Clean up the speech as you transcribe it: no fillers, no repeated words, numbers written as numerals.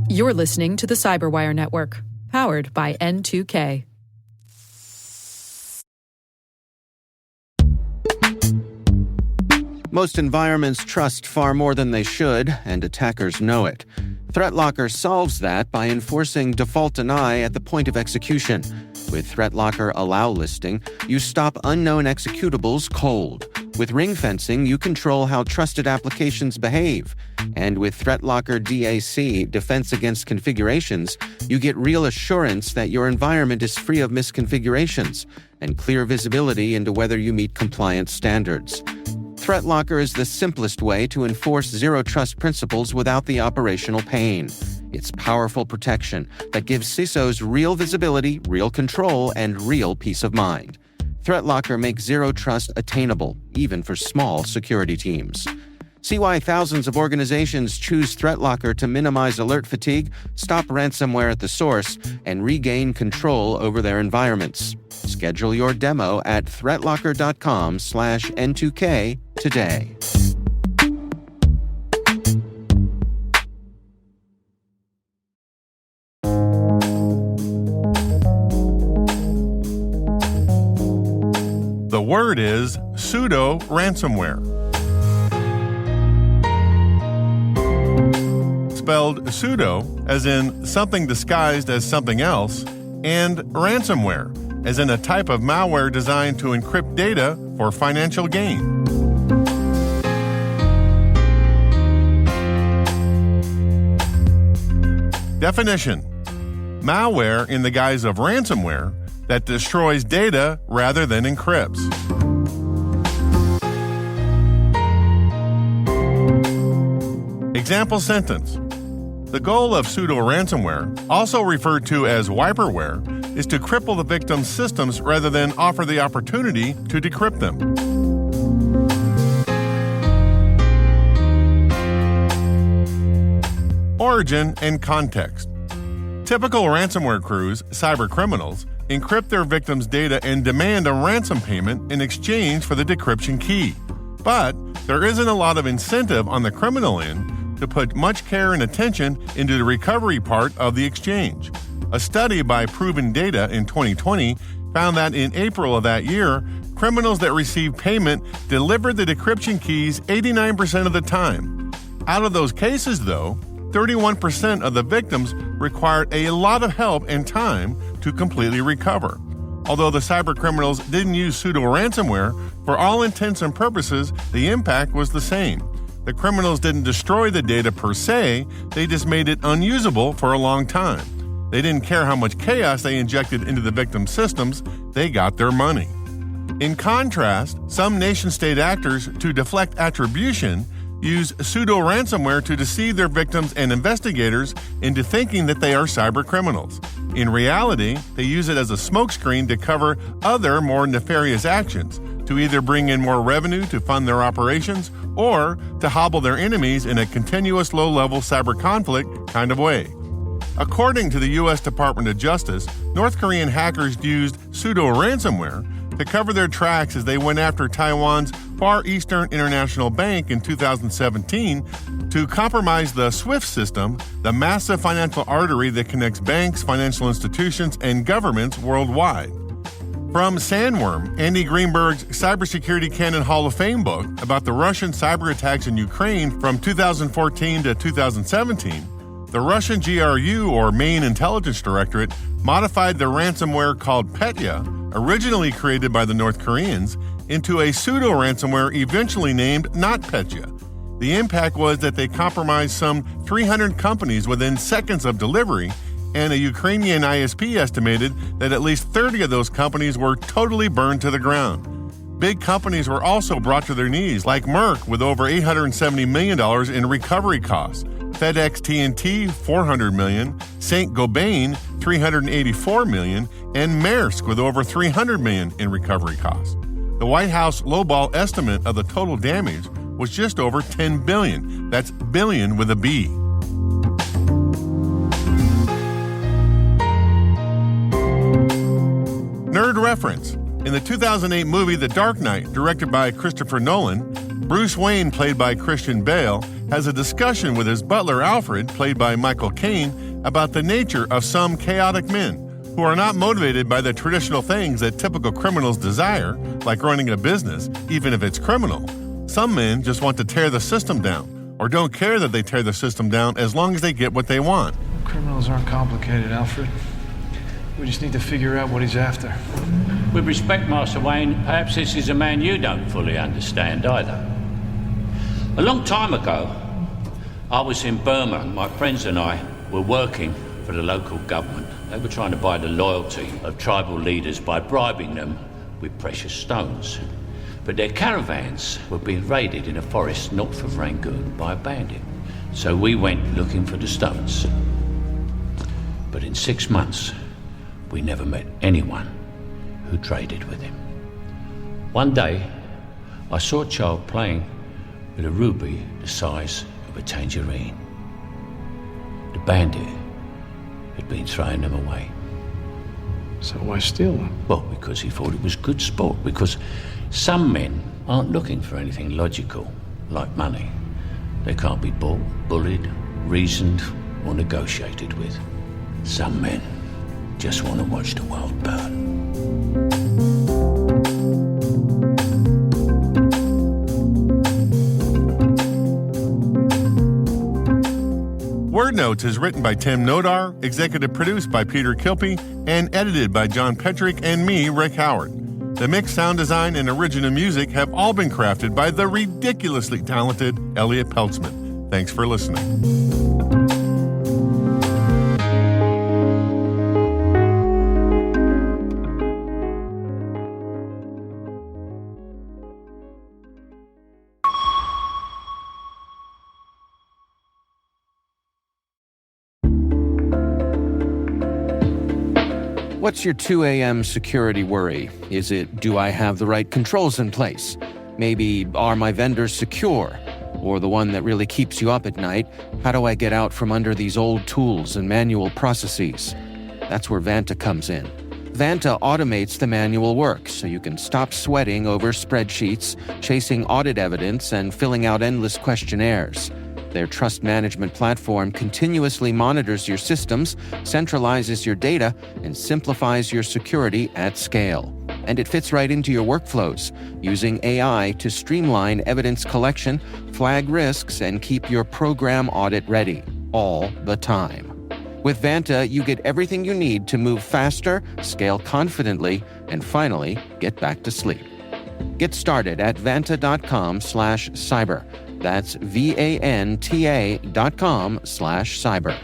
You're listening to the Cyberwire Network, powered by N2K. Most environments trust far more than they should, and attackers know it. ThreatLocker solves that by enforcing default deny at the point of execution. With ThreatLocker Allow listing, you stop unknown executables cold. With ring fencing, you control how trusted applications behave. And with ThreatLocker DAC, Defense Against Configurations, you get real assurance that your environment is free of misconfigurations and clear visibility into whether you meet compliance standards. ThreatLocker is the simplest way to enforce zero-trust principles without the operational pain. It's powerful protection that gives CISOs real visibility, real control, and real peace of mind. ThreatLocker makes zero-trust attainable, even for small security teams. See why thousands of organizations choose ThreatLocker to minimize alert fatigue, stop ransomware at the source, and regain control over their environments. Schedule your demo at threatlocker.com/N2K today. The word is pseudoransomware. Spelled pseudo, as in something disguised as something else, and ransomware, as in a type of malware designed to encrypt data for financial gain. Definition: malware in the guise of ransomware that destroys data rather than encrypts. Example sentence: the goal of pseudo-ransomware, also referred to as wiperware, is to cripple the victim's systems rather than offer the opportunity to decrypt them. Origin and context. Typical ransomware crews, cybercriminals, encrypt their victims' data and demand a ransom payment in exchange for the decryption key. But there isn't a lot of incentive on the criminal end to put much care and attention into the recovery part of the exchange. A study by Proven Data in 2020 found that in April of that year, criminals that received payment delivered the decryption keys 89% of the time. Out of those cases, though, 31% of the victims required a lot of help and time to completely recover. Although the cybercriminals didn't use pseudo-ransomware, for all intents and purposes, the impact was the same. The criminals didn't destroy the data per se, they just made it unusable for a long time. They didn't care how much chaos they injected into the victims' systems, they got their money. In contrast, some nation-state actors, to deflect attribution, use pseudo-ransomware to deceive their victims and investigators into thinking that they are cybercriminals. In reality, they use it as a smokescreen to cover other, more nefarious actions, to either bring in more revenue to fund their operations or to hobble their enemies in a continuous low-level cyber conflict kind of way. According to the U.S. Department of Justice, North Korean hackers used pseudo-ransomware to cover their tracks as they went after Taiwan's Far Eastern International Bank in 2017 to compromise the SWIFT system, the massive financial artery that connects banks, financial institutions, and governments worldwide. From Sandworm, Andy Greenberg's Cybersecurity Canon Hall of Fame book about the Russian cyber attacks in Ukraine from 2014 to 2017, the Russian GRU, or Main Intelligence Directorate, modified the ransomware called Petya, originally created by the North Koreans, into a pseudo-ransomware eventually named NotPetya. The impact was that they compromised some 300 companies within seconds of delivery, and a Ukrainian ISP estimated that at least 30 of those companies were totally burned to the ground. Big companies were also brought to their knees, like Merck with over $870 million in recovery costs, FedEx TNT $400 million, Saint-Gobain $384 million, and Maersk with over $300 million in recovery costs. The White House lowball estimate of the total damage was just over $10 billion. That's billion with a B. Nerd reference. In the 2008 movie The Dark Knight, directed by Christopher Nolan, Bruce Wayne, played by Christian Bale, has a discussion with his butler Alfred, played by Michael Caine, about the nature of some chaotic men who are not motivated by the traditional things that typical criminals desire, like running a business, even if it's criminal. Some men just want to tear the system down, or don't care that they tear the system down as long as they get what they want. Criminals aren't complicated, Alfred. We just need to figure out what he's after. With respect, Master Wayne, perhaps this is a man you don't fully understand either. A long time ago, I was in Burma. My friends and I were working for the local government. They were trying to buy the loyalty of tribal leaders by bribing them with precious stones. But their caravans were being raided in a forest north of Rangoon by a bandit. So we went looking for the stones. But in 6 months, we never met anyone who traded with him. One day, I saw a child playing with a ruby the size of a tangerine. The bandit had been throwing them away. So why steal them? Well, because he thought it was good sport, because some men aren't looking for anything logical, like money. They can't be bought, bullied, reasoned, or negotiated with. Some men just want to watch the world burn. Word Notes is written by Tim Nodar, executive produced by Peter Kilpie, and edited by John Petrick and me, Rick Howard. The mix, sound design, and original music have all been crafted by the ridiculously talented Elliot Peltzman. Thanks for listening. What's your 2 a.m. security worry? Is it, do I have the right controls in place? Maybe, are my vendors secure? Or the one that really keeps you up at night, how do I get out from under these old tools and manual processes? That's where Vanta comes in. Vanta automates the manual work so you can stop sweating over spreadsheets, chasing audit evidence, and filling out endless questionnaires. Their trust management platform continuously monitors your systems, centralizes your data, and simplifies your security at scale. And it fits right into your workflows, using AI to streamline evidence collection, flag risks, and keep your program audit ready, all the time. With Vanta, you get everything you need to move faster, scale confidently, and finally, get back to sleep. Get started at vanta.com/cyber. That's VANTA.com/cyber.